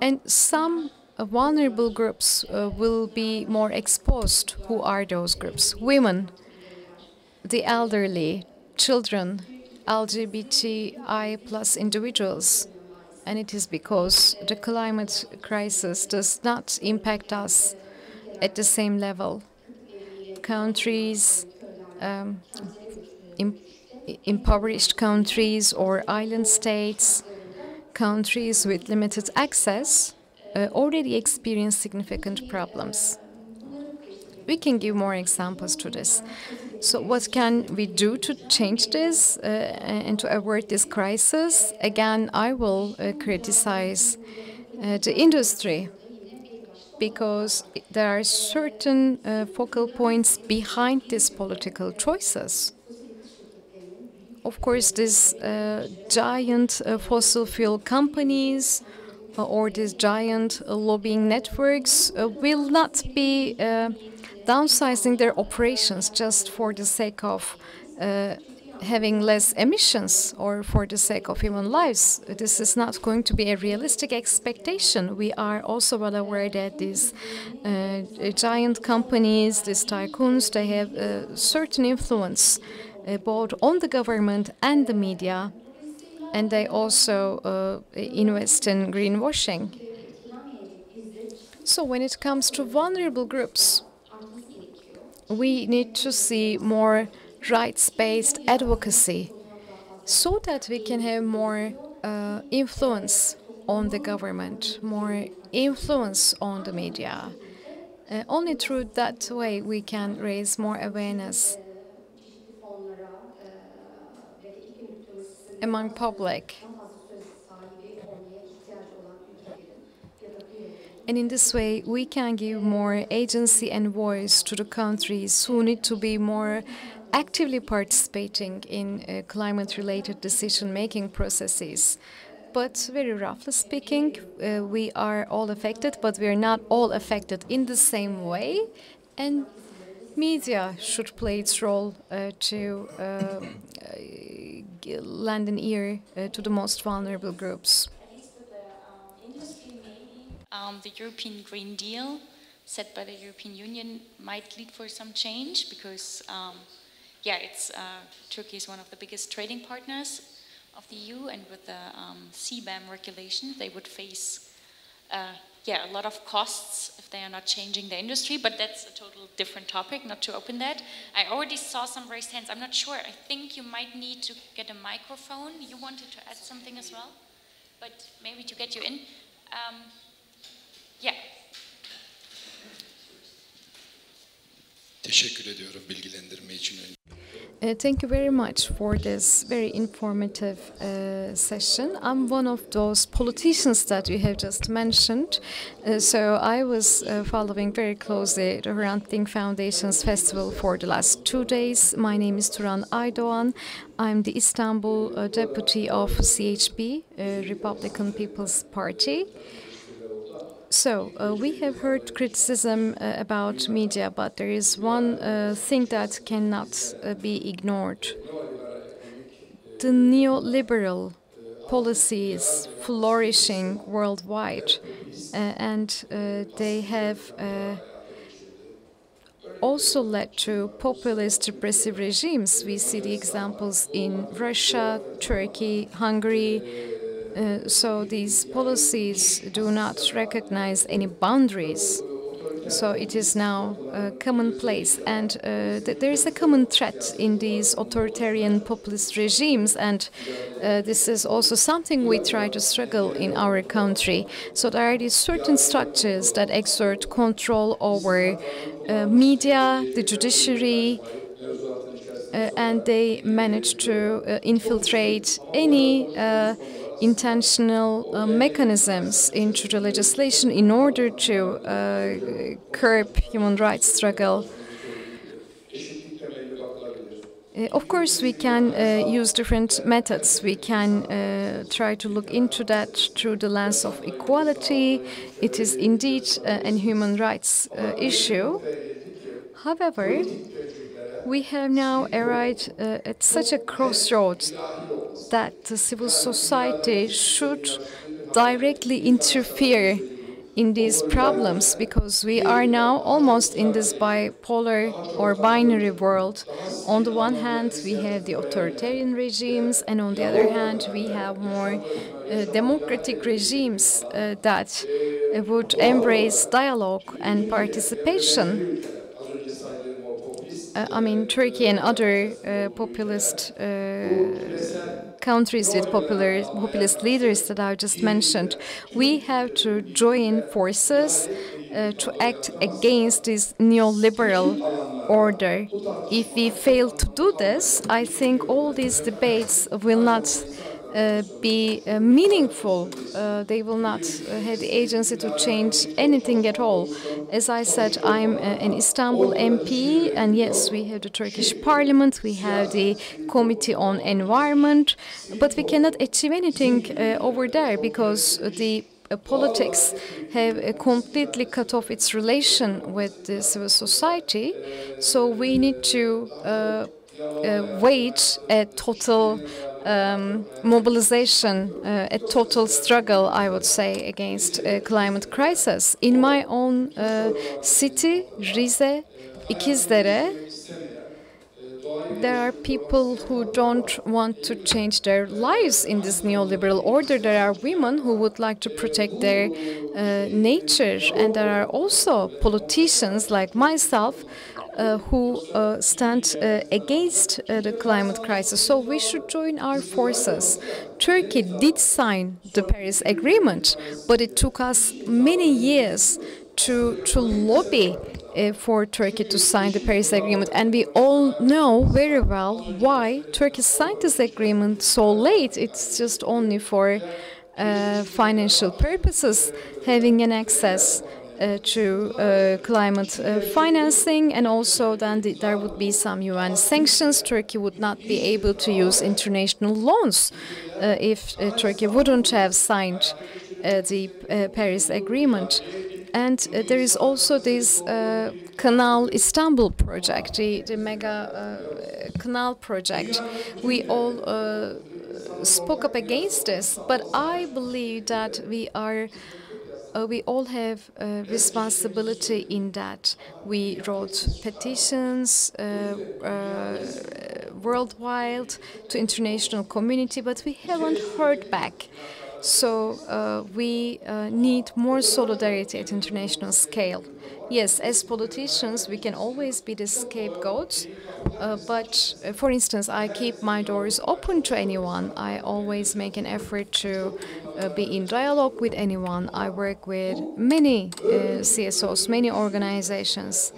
And some vulnerable groups will be more exposed. Who are those groups? Women, the elderly, children, LGBTI+ individuals. And it is because the climate crisis does not impact us at the same level. Countries, impoverished countries or island states, countries with limited access already experience significant problems. We can give more examples to this. So what can we do to change this and to avoid this crisis? Again, I will criticize the industry, because there are certain focal points behind these political choices. Of course, these giant fossil fuel companies or these giant lobbying networks will not be downsizing their operations just for the sake of having less emissions or for the sake of human lives. This is not going to be a realistic expectation. We are also well aware that these giant companies, these tycoons, they have a certain influence both on the government and the media, and they also invest in greenwashing. So when it comes to vulnerable groups, we need to see more rights-based advocacy so that we can have more influence on the government, more influence on the media. Only through that way we can raise more awareness among public. And in this way, we can give more agency and voice to the countries who need to be more actively participating in climate-related decision-making processes. But very roughly speaking, we are all affected, but we are not all affected in the same way. And media should play its role to lend an ear to the most vulnerable groups. The European Green Deal set by the European Union might lead for some change because, Turkey is one of the biggest trading partners of the EU, and with the CBAM regulation, they would face a lot of costs if they are not changing the industry, but that's a total different topic, not to open that. I already saw some raised hands. I'm not sure. I think you might need to get a microphone. You wanted to add something as well? but maybe to get you in. Yeah. Teşekkür ediyorum bilgilendirme için. Thank you very much for this very informative session. I'm one of those politicians that you have just mentioned. So I was following very closely the Hrant Dink Foundation's festival for the last 2 days. My name is Turan Aydoğan. I'm the Istanbul deputy of CHP, Republican People's Party. So, we have heard criticism about media, but there is one thing that cannot be ignored. The neoliberal policy is flourishing worldwide, and they have also led to populist repressive regimes. We see the examples in Russia, Turkey, Hungary. So these policies do not recognize any boundaries. So it is now commonplace, and there is a common threat in these authoritarian populist regimes, and this is also something we try to struggle in our country. So there are these certain structures that exert control over media, the judiciary, and they manage to infiltrate any intentional mechanisms into the legislation in order to curb human rights struggle. Of course, we can use different methods. We can try to look into that through the lens of equality. It is indeed a human rights issue. However, we have now arrived at such a crossroads that the civil society should directly interfere in these problems, because we are now almost in this bipolar or binary world. On the one hand, we have the authoritarian regimes, and on the other hand, we have more democratic regimes that would embrace dialogue and participation. I mean, Turkey and other populist countries with populist leaders that I just mentioned, we have to join forces to act against this neoliberal order. If we fail to do this, I think all these debates will not be meaningful. They will not have the agency to change anything at all. As I said, I'm an Istanbul MP, and yes, we have the Turkish Parliament, we have the Committee on Environment, but we cannot achieve anything over there because the politics have completely cut off its relation with the civil society. So we need to wage a total mobilization, a total struggle, I would say, against climate crisis. In my own city, Rize, İkizdere, there are people who don't want to change their lives in this neoliberal order. There are women who would like to protect their nature, and there are also politicians like myself who stand against the climate crisis. So we should join our forces. Turkey did sign the Paris Agreement, but it took us many years to lobby for Turkey to sign the Paris Agreement. And we all know very well why Turkey signed this agreement so late. It's just only for financial purposes, having an access to climate financing, and also then there would be some UN sanctions. Turkey would not be able to use international loans if Turkey wouldn't have signed the Paris Agreement. And there is also this Canal Istanbul project, the mega canal project. We all spoke up against this, but I believe that we all have a responsibility in that. We wrote petitions worldwide to international community, but we haven't heard back. So we need more solidarity at international scale. Yes, as politicians, we can always be the scapegoats, but for instance, I keep my doors open to anyone. I always make an effort to be in dialogue with anyone. I work with many CSOs, many organizations.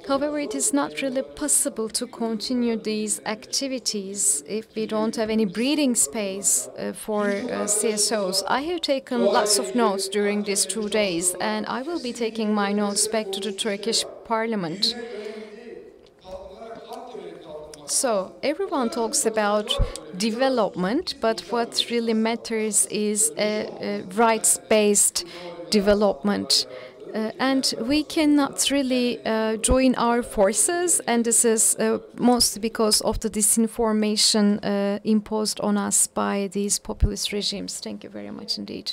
However, it is not really possible to continue these activities if we don't have any breathing space for CSOs. I have taken lots of notes during these 2 days, and I will be taking my notes back to the Turkish Parliament. So everyone talks about development, but what really matters is a rights-based development. And we cannot really join our forces, and this is mostly because of the disinformation imposed on us by these populist regimes. Thank you very much indeed.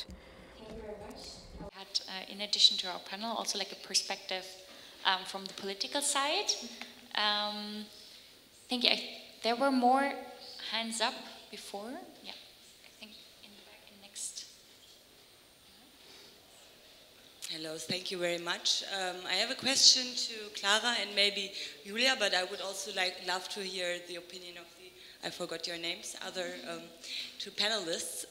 Thank you very much. Had, in addition to our panel, also like a perspective from the political side. Thank you. There were more hands up before. Yeah, I think in the back and next. Hello, thank you very much. I have a question to Clara and maybe Julia, but I would also love to hear the opinion of the, I forgot your names, other two panelists.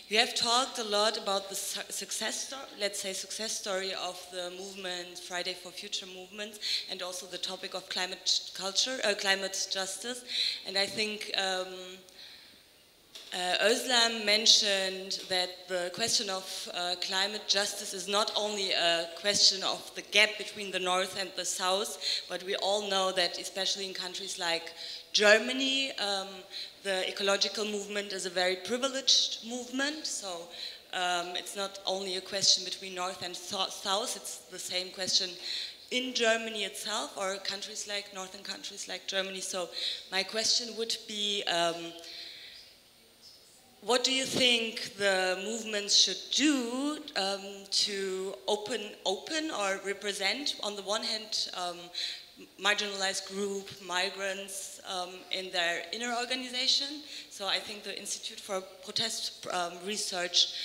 You have talked a lot about the success story, let's say success story of the movement, Friday for Future movement, and also the topic of climate culture, climate justice. And I think Özlem mentioned that the question of climate justice is not only a question of the gap between the North and the South, but we all know that especially in countries like Germany, the ecological movement is a very privileged movement, so it's not only a question between North and South, it's the same question in Germany itself, or countries like northern countries like Germany. So my question would be, what do you think the movements should do to open or represent, on the one hand, marginalized group, migrants in their inner organization? So I think the Institute for Protest Research,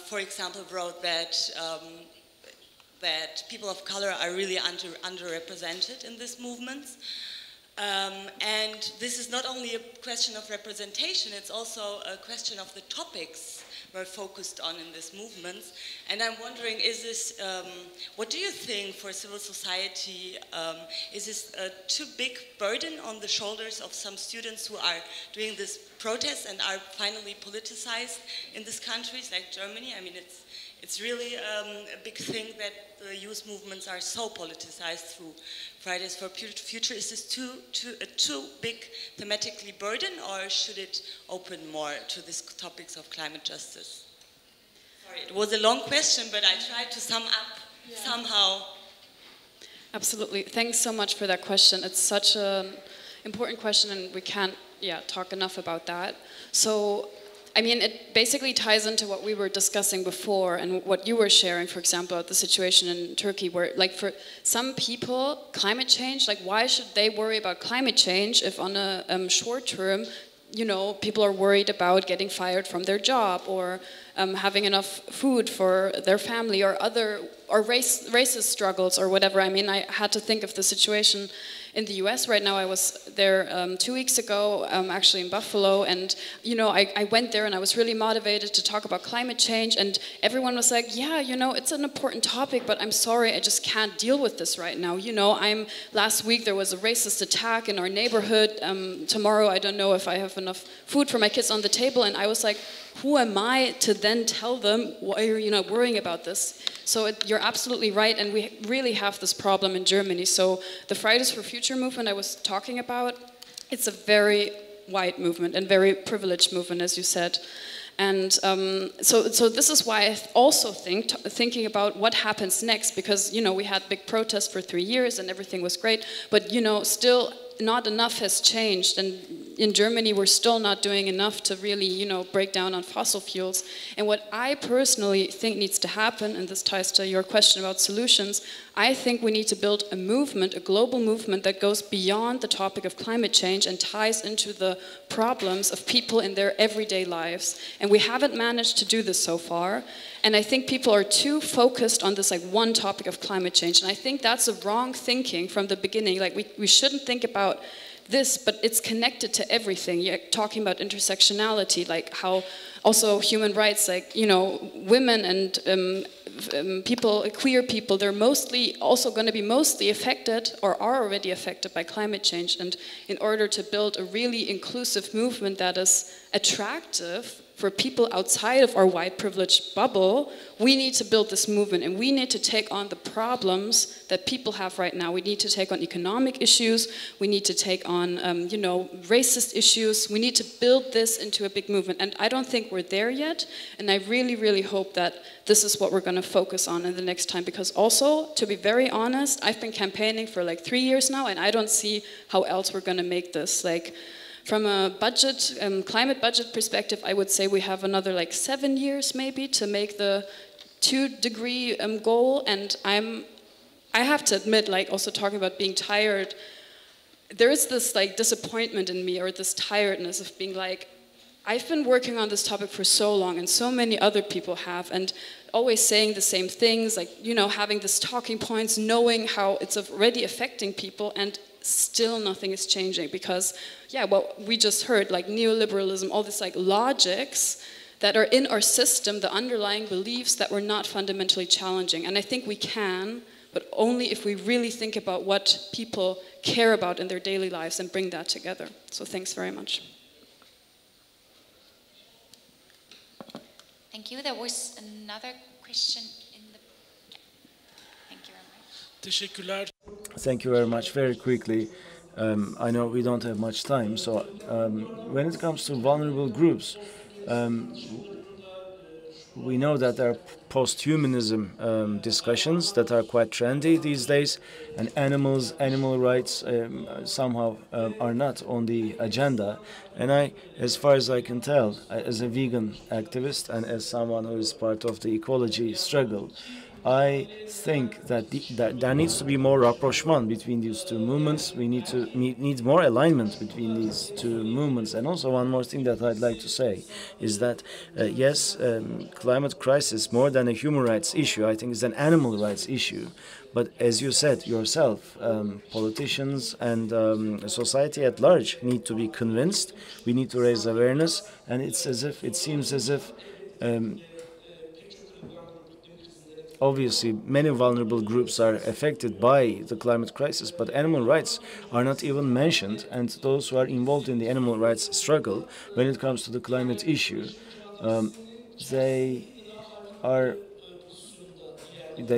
for example, wrote that that people of color are really underrepresented in these movements. And this is not only a question of representation, it's also a question of the topics we're focused on in these movements. And I'm wondering, is this, what do you think for civil society, is this a too big burden on the shoulders of some students who are doing this protest and are finally politicized in these countries like Germany? I mean, it's really a big thing that the youth movements are so politicized through Fridays for Future. Is this a too big thematically burden, or should it open more to these topics of climate justice? Sorry, it was a long question, but I tried to sum up somehow. Absolutely. Thanks so much for that question. It's such an important question, and we can't talk enough about that. So, I mean, it basically ties into what we were discussing before and what you were sharing, for example, about the situation in Turkey, where, like, for some people, climate change, like, why should they worry about climate change if on a short term, you know, people are worried about getting fired from their job, or having enough food for their family, or racist struggles or whatever. I mean, I had to think of the situation in the US right now. I was there 2 weeks ago, actually in Buffalo, and you know, I went there and I was really motivated to talk about climate change, and everyone was like, yeah, you know, it's an important topic, but I'm sorry, I just can't deal with this right now. You know, last week there was a racist attack in our neighborhood. Tomorrow I don't know if I have enough food for my kids on the table, and I was like, who am I to then tell them why are you not worrying about this? So you're absolutely right, and we really have this problem in Germany. So the Fridays for Future movement I was talking about, it's a very wide movement and very privileged movement, as you said. And so this is why I also thinking about what happens next, because, you know, we had big protests for 3 years and everything was great, but, you know, still not enough has changed, and in Germany we're still not doing enough to really, you know, break down on fossil fuels. And what I personally think needs to happen, and this ties to your question about solutions, I think we need to build a movement, a global movement that goes beyond the topic of climate change and ties into the problems of people in their everyday lives. And we haven't managed to do this so far. And I think people are too focused on this, like, one topic of climate change. And I think that's a wrong thinking from the beginning. Like, we shouldn't think about this, but it's connected to everything. You're talking about intersectionality, like how also human rights, like, you know, women and people, queer people, they're mostly also going to be mostly affected or are already affected by climate change. And in order to build a really inclusive movement that is attractive for people outside of our white privileged bubble, we need to build this movement, and we need to take on the problems that people have right now. We need to take on economic issues, we need to take on, you know, racist issues. We need to build this into a big movement, and I don't think we're there yet, and I really, really hope that this is what we're going to focus on in the next time, because also, to be very honest, I've been campaigning for like 3 years now, and I don't see how else we're going to make this. Like, from a budget, climate budget perspective, I would say we have another like 7 years maybe to make the 2-degree goal. And I have to admit, like, also talking about being tired, there is this like disappointment in me, or this tiredness of being like, I've been working on this topic for so long, and so many other people have, and always saying the same things, like, you know, having these talking points, knowing how it's already affecting people, and still nothing is changing. Because, yeah, what we just heard, like neoliberalism, all these like logics that are in our system, the underlying beliefs that we're not fundamentally challenging. And I think we can, but only if we really think about what people care about in their daily lives and bring that together. So thanks very much. Thank you. There was another question in the... Yeah. Thank you very much. Teşekkürler. Thank you very much. Very quickly, I know we don't have much time, so when it comes to vulnerable groups, we know that there are post-humanism discussions that are quite trendy these days, and animal rights somehow are not on the agenda. And I, as far as I can tell, as a vegan activist and as someone who is part of the ecology struggle, I think that there needs to be more rapprochement between these two movements. We need more alignment between these two movements. And also one more thing that I'd like to say is that, yes, climate crisis, more than a human rights issue, I think is an animal rights issue. But as you said yourself, politicians and society at large need to be convinced. We need to raise awareness. And it seems as if obviously, many vulnerable groups are affected by the climate crisis, but animal rights are not even mentioned, and those who are involved in the animal rights struggle, when it comes to the climate issue, they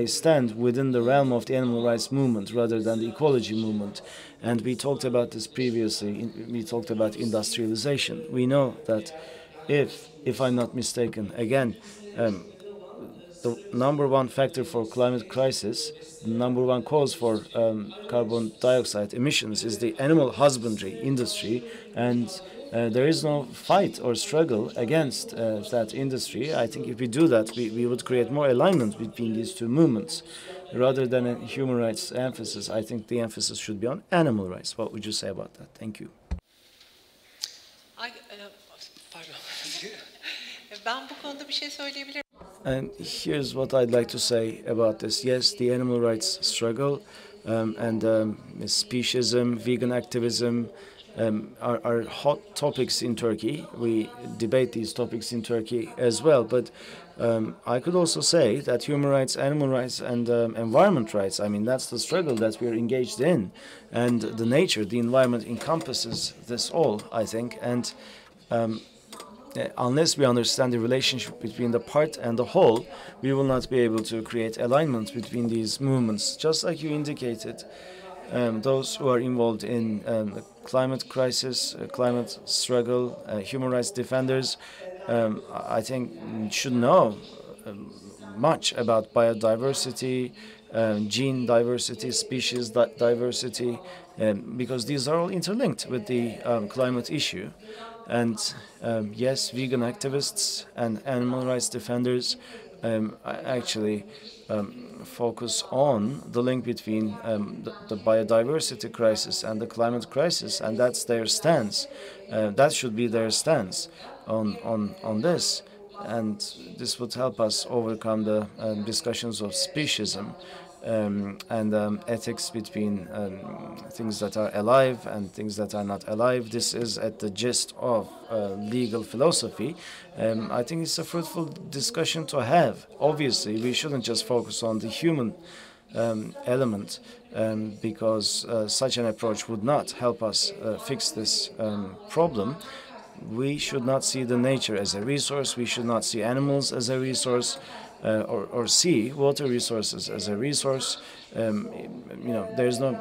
stand within the realm of the animal rights movement rather than the ecology movement. And we talked about this previously. We talked about industrialization. We know that if I'm not mistaken, again, the number one factor for climate crisis, the number one cause for carbon dioxide emissions is the animal husbandry industry, and there is no fight or struggle against that industry. I think if we do that, we would create more alignment between these two movements. Rather than a human rights emphasis, I think the emphasis should be on animal rights. What would you say about that? Thank you. Pardon. Ben bu konuda bir şey söyleyebilirim. And here's what I'd like to say about this. Yes, the animal rights struggle and speciesism, vegan activism are hot topics in Turkey. We debate these topics in Turkey as well. But I could also say that human rights, animal rights, and environment rights, I mean, that's the struggle that we're engaged in. And the nature, the environment encompasses this all, I think. And unless we understand the relationship between the part and the whole, we will not be able to create alignment between these movements. Just like you indicated, those who are involved in the climate crisis, climate struggle, human rights defenders, I think should know much about biodiversity, gene diversity, species diversity, because these are all interlinked with the climate issue. And yes, vegan activists and animal rights defenders actually focus on the link between the biodiversity crisis and the climate crisis, and that's their stance. That should be their stance on this, and this would help us overcome the discussions of speciesism. and ethics between things that are alive and things that are not alive. This is at the gist of legal philosophy. I think it's a fruitful discussion to have. Obviously, we shouldn't just focus on the human element, because such an approach would not help us fix this problem. We should not see the nature as a resource. We should not see animals as a resource, or see water resources as a resource. There's no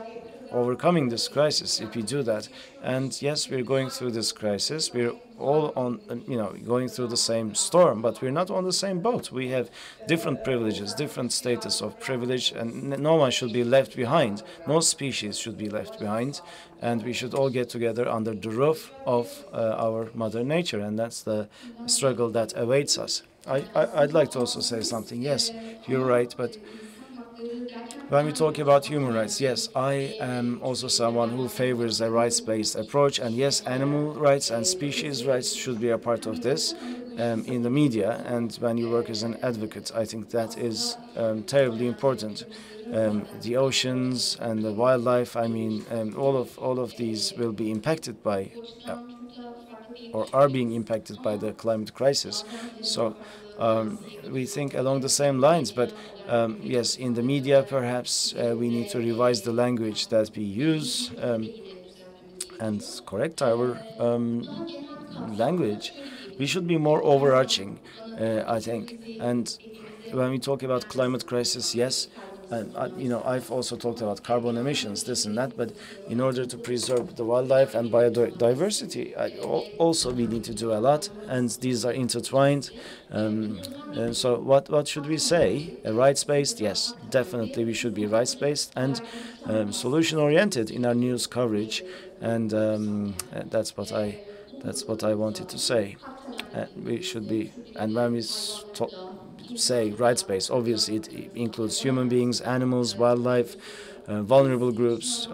overcoming this crisis if we do that. And yes, we're going through this crisis. We're all on, going through the same storm, but we're not on the same boat. We have different privileges, different status of privilege, and no one should be left behind. No species should be left behind, and we should all get together under the roof of our Mother Nature, and that's the struggle that awaits us. I'd like to also say something. Yes, you're right, but when we talk about human rights, yes, I am also someone who favors a rights-based approach, and yes, animal rights and species rights should be a part of this in the media, and when you work as an advocate, I think that is terribly important. The oceans and the wildlife, I mean, all of these will be impacted by or are being impacted by the climate crisis. So we think along the same lines, but yes, in the media perhaps we need to revise the language that we use and correct our language. We should be more overarching, I think. And when we talk about climate crisis, yes, I've also talked about carbon emissions, this and that, but in order to preserve the wildlife and biodiversity, also we need to do a lot, and these are intertwined. So what should we say? Rights-based? Yes, definitely we should be rights-based and solution-oriented in our news coverage, and that's what I wanted to say. We should be, and when we say rights-based, obviously it includes human beings, animals, wildlife, vulnerable groups,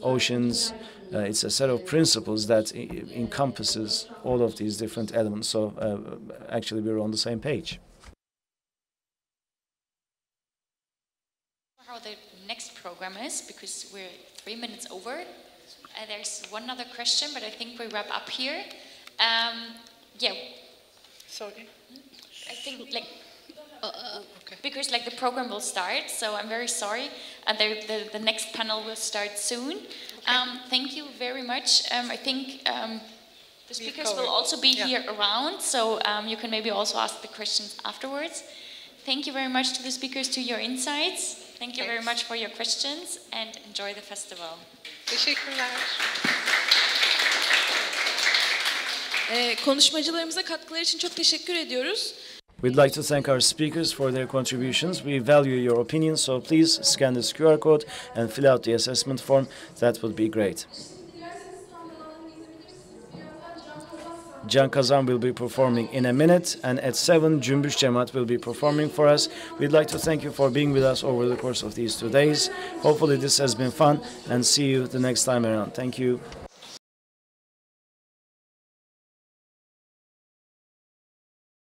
oceans. It's a set of principles that encompasses all of these different elements. So actually we're on the same page. How the next program is, because we're 3 minutes over. There's one other question, but I think we wrap up here. Yeah. Sorry. I think because the program will start, so I'm very sorry, and the next panel will start soon. Thank you very much. I think the speakers will also be here around, so you can maybe also ask the questions afterwards. Thank you very much to the speakers, to your insights. Thank you very much for your questions, and enjoy the festival. Teşekkürler. Konuşmacılarımıza katkıları için çok teşekkür ediyoruz. We'd like to thank our speakers for their contributions. We value your opinions, so please scan this QR code and fill out the assessment form. That would be great. Can Kazan will be performing in a minute, and at 7, Cümbüş Cemaat will be performing for us. We'd like to thank you for being with us over the course of these 2 days. Hopefully this has been fun, and see you the next time around. Thank you.